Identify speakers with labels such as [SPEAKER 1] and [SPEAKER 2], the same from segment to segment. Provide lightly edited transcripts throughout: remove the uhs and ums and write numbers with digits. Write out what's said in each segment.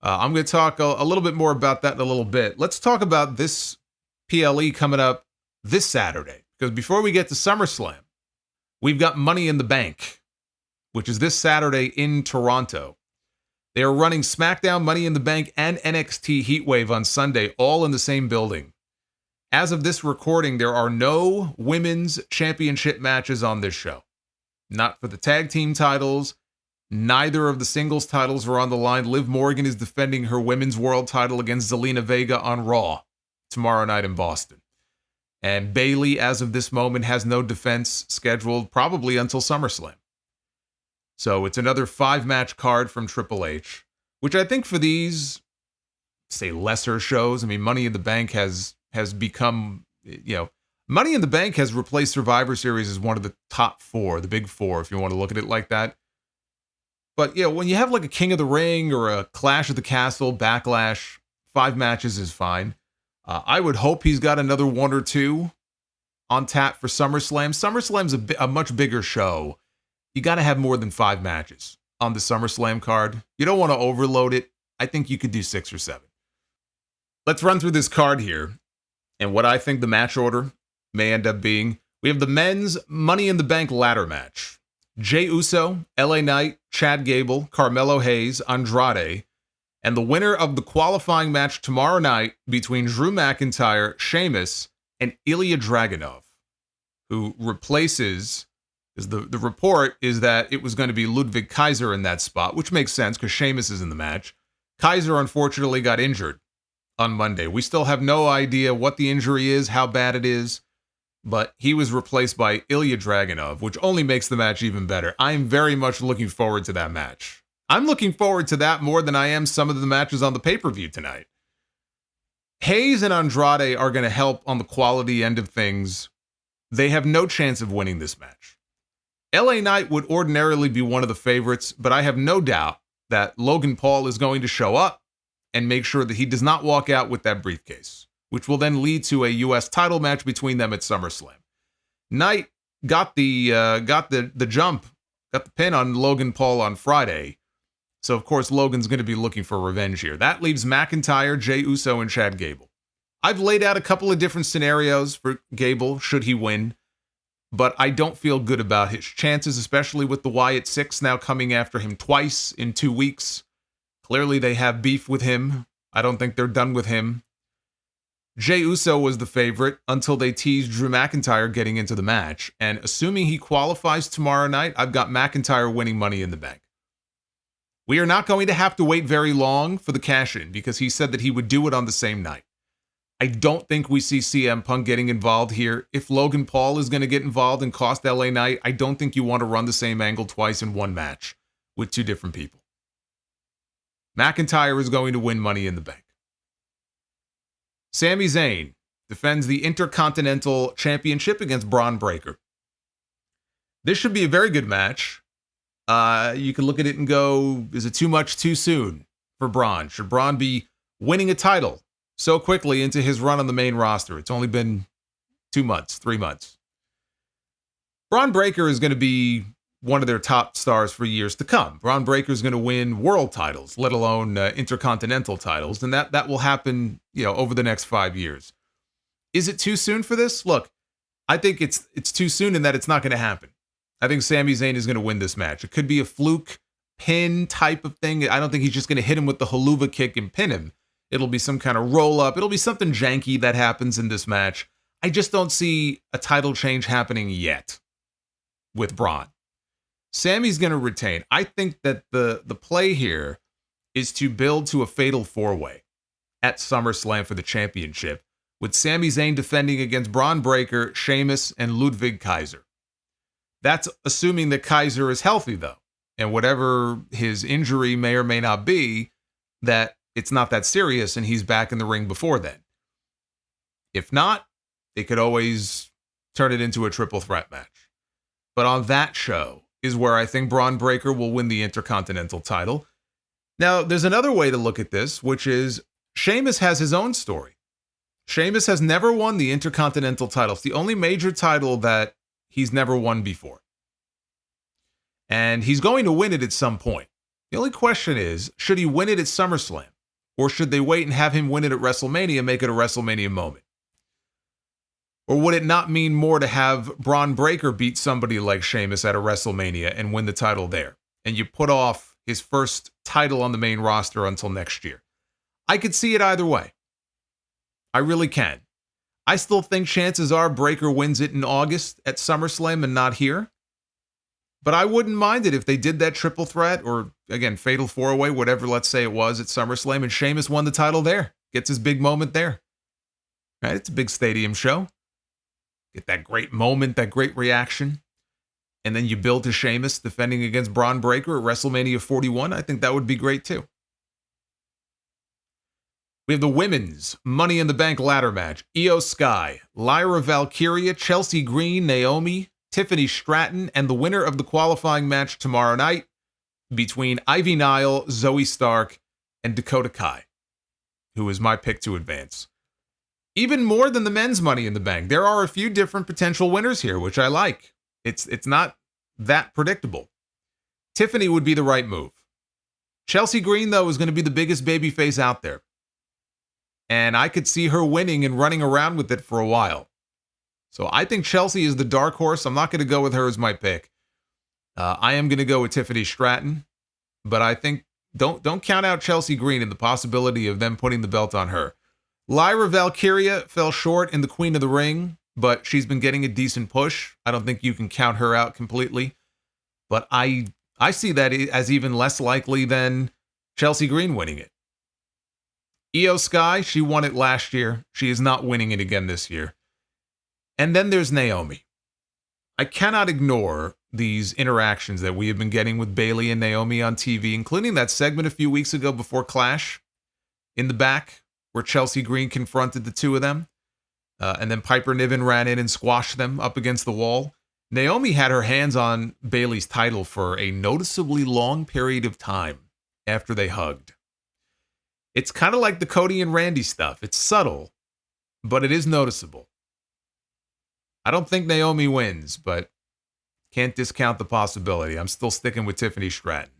[SPEAKER 1] I'm going to talk a little bit more about that in a little bit. Let's talk about this PLE coming up this Saturday, because before we get to SummerSlam, we've got Money in the Bank, which is this Saturday in Toronto. They are running SmackDown, Money in the Bank, and NXT Heatwave on Sunday, all in the same building. As of this recording, there are no women's championship matches on this show. Not for the tag team titles. Neither of the singles titles are on the line. Liv Morgan is defending her women's world title against Zelina Vega on Raw tomorrow night in Boston. And Bayley, as of this moment, has no defense scheduled probably until SummerSlam. So it's another 5-match card from Triple H, which I think for these, say, lesser shows, I mean, Money in the Bank has become, Money in the Bank has replaced Survivor Series as one of the top 4, the big 4, if you want to look at it like that. But, when you have like a King of the Ring or a Clash of the Castle, Backlash, 5 matches is fine. I would hope he's got another 1 or 2 on tap for SummerSlam. SummerSlam's a much bigger show. You got to have more than 5 matches on the SummerSlam card. You don't want to overload it. I think you could do 6 or 7. Let's run through this card here and what I think the match order may end up being. We have the men's Money in the Bank ladder match. Jey Uso, LA Knight, Chad Gable, Carmelo Hayes, Andrade, and the winner of the qualifying match tomorrow night between Drew McIntyre, Sheamus, and Ilya Dragunov, who replaces, because the report is that it was going to be Ludwig Kaiser in that spot, which makes sense because Sheamus is in the match. Kaiser unfortunately got injured on Monday. We still have no idea what the injury is, how bad it is, but he was replaced by Ilya Dragunov, which only makes the match even better. I'm very much looking forward to that match. I'm looking forward to that more than I am some of the matches on the pay-per-view tonight. Hayes and Andrade are going to help on the quality end of things. They have no chance of winning this match. LA Knight would ordinarily be one of the favorites, but I have no doubt that Logan Paul is going to show up and make sure that he does not walk out with that briefcase, which will then lead to a U.S. title match between them at SummerSlam. Knight got the jump, got the pin on Logan Paul on Friday. So, of course, Logan's going to be looking for revenge here. That leaves McIntyre, Jey Uso, and Chad Gable. I've laid out a couple of different scenarios for Gable, should he win, but I don't feel good about his chances, especially with the Wyatt Six now coming after him twice in 2 weeks. Clearly, they have beef with him. I don't think they're done with him. Jey Uso was the favorite until they teased Drew McIntyre getting into the match, and assuming he qualifies tomorrow night, I've got McIntyre winning Money in the Bank. We are not going to have to wait very long for the cash-in because he said that he would do it on the same night. I don't think we see CM Punk getting involved here. If Logan Paul is going to get involved and cost LA Knight, I don't think you want to run the same angle twice in one match with 2 different people. McIntyre is going to win Money in the Bank. Sami Zayn defends the Intercontinental Championship against Braun Breaker. This should be a very good match. You can look at it and go, is it too much too soon for Braun? Should Braun be winning a title so quickly into his run on the main roster? It's only been 2 months, 3 months. Braun Breaker is going to be one of their top stars for years to come. Braun Breaker is going to win world titles, let alone intercontinental titles, and that will happen, over the next 5 years. Is it too soon for this? Look, I think it's too soon in that it's not going to happen. I think Sami Zayn is going to win this match. It could be a fluke pin type of thing. I don't think he's just going to hit him with the haluva kick and pin him. It'll be some kind of roll up. It'll be something janky that happens in this match. I just don't see a title change happening yet with Braun. Sami's going to retain. I think that the play here is to build to a fatal 4-way at SummerSlam for the championship, with Sami Zayn defending against Braun Breaker, Sheamus, and Ludwig Kaiser. That's assuming that Kaiser is healthy, though, and whatever his injury may or may not be, that it's not that serious and he's back in the ring before then. If not, they could always turn it into a triple threat match. But on that show is where I think Braun Breaker will win the Intercontinental title. Now, there's another way to look at this, which is Sheamus has his own story. Sheamus has never won the Intercontinental title. It's the only major title that he's never won before. And he's going to win it at some point. The only question is, should he win it at SummerSlam? Or should they wait and have him win it at WrestleMania and make it a WrestleMania moment? Or would it not mean more to have Braun Breaker beat somebody like Sheamus at a WrestleMania and win the title there? And you put off his first title on the main roster until next year. I could see it either way. I really can. I still think chances are Breaker wins it in August at SummerSlam and not here. But I wouldn't mind it if they did that triple threat or, again, fatal four-way, whatever, let's say it was at SummerSlam, and Sheamus won the title there. Gets his big moment there. Right? It's a big stadium show. Get that great moment, that great reaction. And then you build to Sheamus defending against Braun Breaker at WrestleMania 41. I think that would be great too. We have the women's Money in the Bank ladder match. Io Sky, Lyra Valkyria, Chelsea Green, Naomi, Tiffany Stratton, and the winner of the qualifying match tomorrow night between Ivy Nile, Zoe Stark, and Dakota Kai, who is my pick to advance. Even more than the men's Money in the Bank, there are a few different potential winners here, which I like. It's not that predictable. Tiffany would be the right move. Chelsea Green, though, is going to be the biggest babyface out there. And I could see her winning and running around with it for a while. So I think Chelsea is the dark horse. I'm not going to go with her as my pick. I am going to go with Tiffany Stratton. But I think don't count out Chelsea Green and the possibility of them putting the belt on her. Lyra Valkyria fell short in the Queen of the Ring, but she's been getting a decent push. I don't think you can count her out completely. But I see that as even less likely than Chelsea Green winning it. Io Sky, she won it last year. She is not winning it again this year. And then there's Naomi. I cannot ignore these interactions that we have been getting with Bayley and Naomi on TV, including that segment a few weeks ago before Clash in the back, where Chelsea Green confronted the two of them. And then Piper Niven ran in and squashed them up against the wall. Naomi had her hands on Bayley's title for a noticeably long period of time after they hugged. It's kind of like the Cody and Randy stuff. It's subtle, but it is noticeable. I don't think Naomi wins, but can't discount the possibility. I'm still sticking with Tiffany Stratton.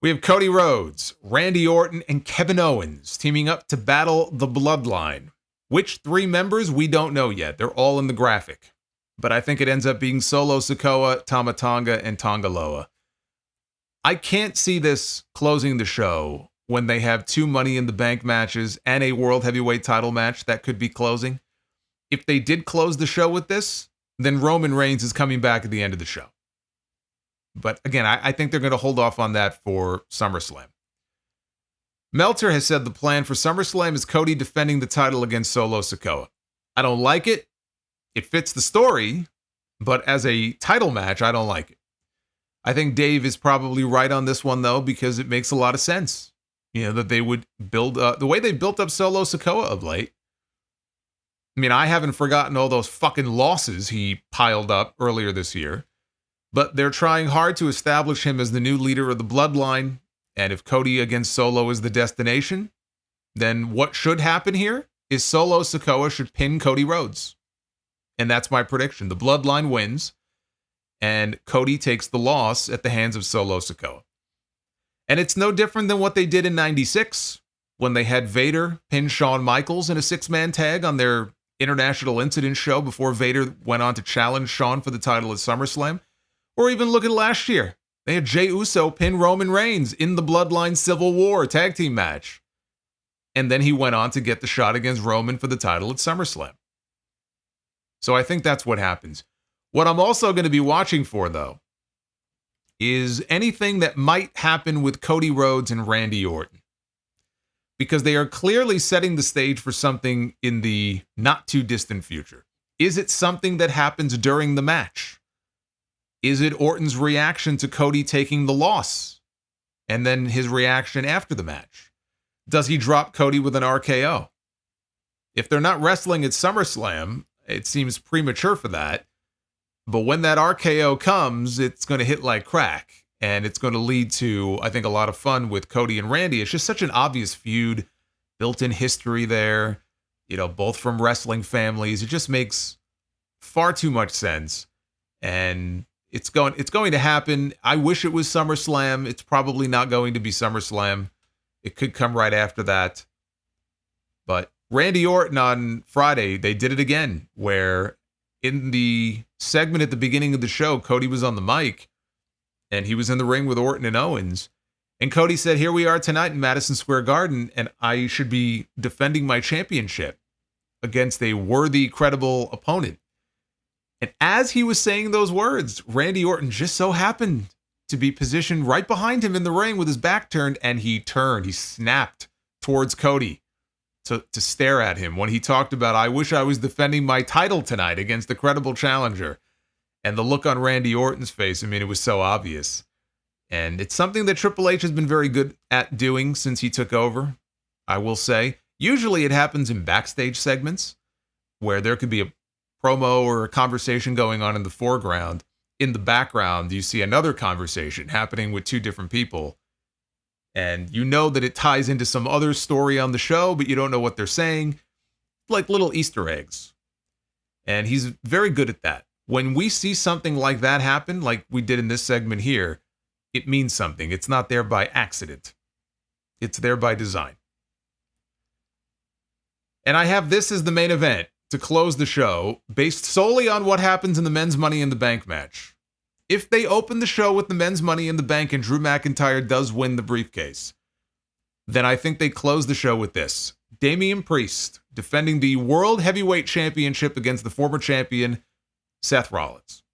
[SPEAKER 1] We have Cody Rhodes, Randy Orton, and Kevin Owens teaming up to battle the Bloodline. Which three members, we don't know yet. They're all in the graphic. But I think it ends up being Solo Sikoa, Tama Tonga, and Tonga Loa. I can't see this closing the show when they have two Money in the Bank matches and a World Heavyweight title match that could be closing. If they did close the show with this, then Roman Reigns is coming back at the end of the show. But again, I think they're going to hold off on that for SummerSlam. Meltzer has said the plan for SummerSlam is Cody defending the title against Solo Sikoa. I don't like it. It fits the story, but as a title match, I don't like it. I think Dave is probably right on this one, though, because it makes a lot of sense. You know, that they would build the way they built up Solo Sikoa of late. I mean, I haven't forgotten all those fucking losses he piled up earlier this year. But they're trying hard to establish him as the new leader of the Bloodline. And if Cody against Solo is the destination, then what should happen here is Solo Sikoa should pin Cody Rhodes. And that's my prediction. The Bloodline wins, and Cody takes the loss at the hands of Solo Sikoa. And it's no different than what they did in 96, when they had Vader pin Shawn Michaels in a six-man tag on their International Incident show before Vader went on to challenge Shawn for the title at SummerSlam. Or even look at last year. They had Jey Uso pin Roman Reigns in the Bloodline Civil War tag team match. And then he went on to get the shot against Roman for the title at SummerSlam. So I think that's what happens. What I'm also going to be watching for, though, is anything that might happen with Cody Rhodes and Randy Orton. Because they are clearly setting the stage for something in the not too distant future. Is it something that happens during the match? Is it Orton's reaction to Cody taking the loss? And then his reaction after the match? Does he drop Cody with an RKO? If they're not wrestling at SummerSlam, it seems premature for that. But when that RKO comes, it's going to hit like crack. And it's going to lead to, I think, a lot of fun with Cody and Randy. It's just such an obvious feud, built-in history there, you know, both from wrestling families. It just makes far too much sense. And it's going to happen. I wish it was SummerSlam. It's probably not going to be SummerSlam. It could come right after that. But Randy Orton on Friday, they did it again, where in the segment at the beginning of the show, Cody was on the mic, and he was in the ring with Orton and Owens. And Cody said, here we are tonight in Madison Square Garden, and I should be defending my championship against a worthy, credible opponent. And as he was saying those words, Randy Orton just so happened to be positioned right behind him in the ring with his back turned, and he turned. He snapped towards Cody to stare at him when he talked about, I wish I was defending my title tonight against the credible challenger. And the look on Randy Orton's face, I mean, it was so obvious. And it's something that Triple H has been very good at doing since he took over, I will say. Usually it happens in backstage segments where there could be a promo or a conversation going on in the foreground. In the background, you see another conversation happening with two different people. And you know that it ties into some other story on the show, but you don't know what they're saying. Like little Easter eggs. And he's very good at that. When we see something like that happen, like we did in this segment here, it means something. It's not there by accident. It's there by design. And I have this as the main event to close the show, based solely on what happens in the men's Money in the Bank match. If they open the show with the men's Money in the Bank and Drew McIntyre does win the briefcase, then I think they close the show with this. Damian Priest defending the World Heavyweight Championship against the former champion, Seth Rollins.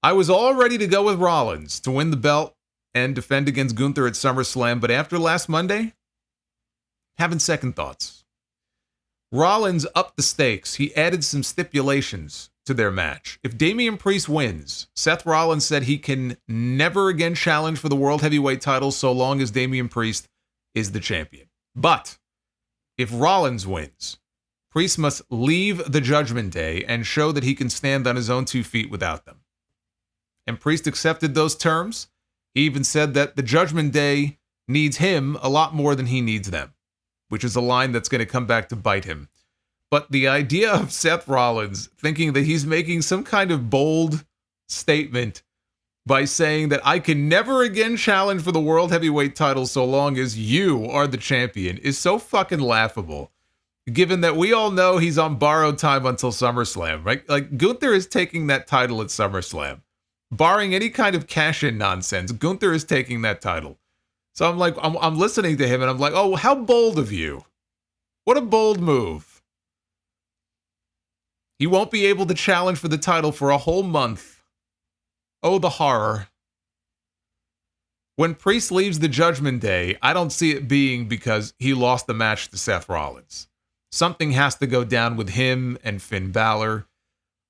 [SPEAKER 1] I was all ready to go with Rollins to win the belt and defend against Gunther at SummerSlam, but after last Monday, having second thoughts. Rollins upped the stakes. He added some stipulations to their match. If Damian Priest wins, Seth Rollins said he can never again challenge for the World Heavyweight title so long as Damian Priest is the champion. But if Rollins wins, Priest must leave the Judgment Day and show that he can stand on his own 2 feet without them. And Priest accepted those terms. He even said that the Judgment Day needs him a lot more than he needs them, which is a line that's going to come back to bite him. But the idea of Seth Rollins thinking that he's making some kind of bold statement by saying that I can never again challenge for the World Heavyweight title so long as you are the champion is so fucking laughable, given that we all know he's on borrowed time until SummerSlam, right? Like, Gunther is taking that title at SummerSlam. Barring any kind of cash-in nonsense, Gunther is taking that title. So I'm like, I'm listening to him and I'm like, oh, how bold of you. What a bold move. He won't be able to challenge for the title for a whole month. Oh, the horror. When Priest leaves the Judgment Day, I don't see it being because he lost the match to Seth Rollins. Something has to go down with him and Finn Balor.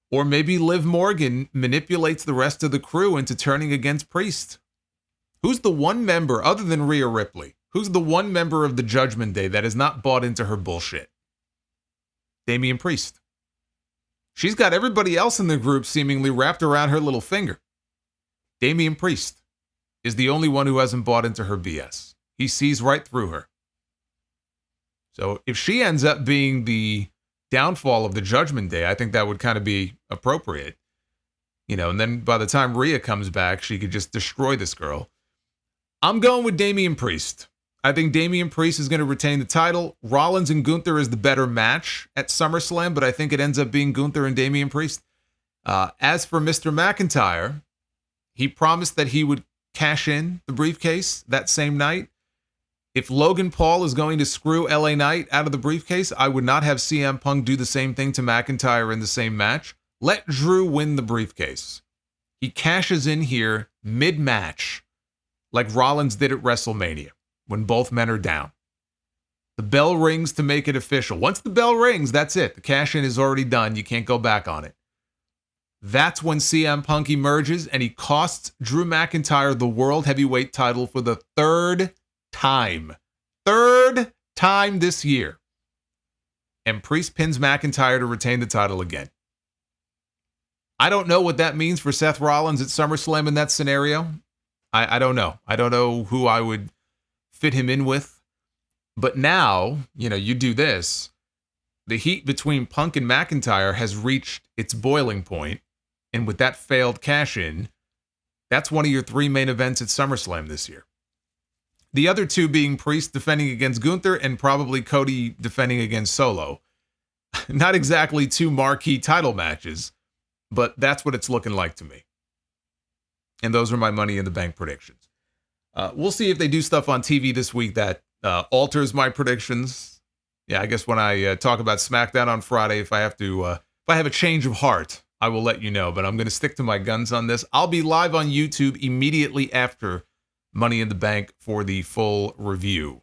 [SPEAKER 1] Or maybe Liv Morgan manipulates the rest of the crew into turning against Priest. Who's the one member, other than Rhea Ripley, who's the one member of the Judgment Day that has not bought into her bullshit? Damian Priest. She's got everybody else in the group seemingly wrapped around her little finger. Damian Priest is the only one who hasn't bought into her BS. He sees right through her. So if she ends up being the downfall of the Judgment Day, I think that would kind of be appropriate. You know, and then by the time Rhea comes back, she could just destroy this girl. I'm going with Damian Priest. I think Damian Priest is going to retain the title. Rollins and Gunther is the better match at SummerSlam, but I think it ends up being Gunther and Damian Priest. As for Mr. McIntyre, he promised that he would cash in the briefcase that same night. If Logan Paul is going to screw LA Knight out of the briefcase, I would not have CM Punk do the same thing to McIntyre in the same match. Let Drew win the briefcase. He cashes in here mid-match, like Rollins did at WrestleMania, when both men are down. The bell rings to make it official. Once the bell rings, that's it. The cash-in is already done. You can't go back on it. That's when CM Punk emerges, and he costs Drew McIntyre the World Heavyweight title for the third time this year. And Priest pins McIntyre to retain the title again. I don't know what that means for Seth Rollins at SummerSlam in that scenario. I don't know. I don't know who I would fit him in with. But now, you know, you do this. The heat between Punk and McIntyre has reached its boiling point. And with that failed cash-in, that's one of your 3 main events at SummerSlam this year. The other two being Priest defending against Gunther and probably Cody defending against Solo. Not exactly two marquee title matches, but that's what it's looking like to me. And those are my Money in the Bank predictions. We'll see if they do stuff on TV this week that alters my predictions. Yeah, I guess when I talk about SmackDown on Friday, if I have a change of heart, I will let you know. But I'm going to stick to my guns on this. I'll be live on YouTube immediately after Money in the Bank for the full review.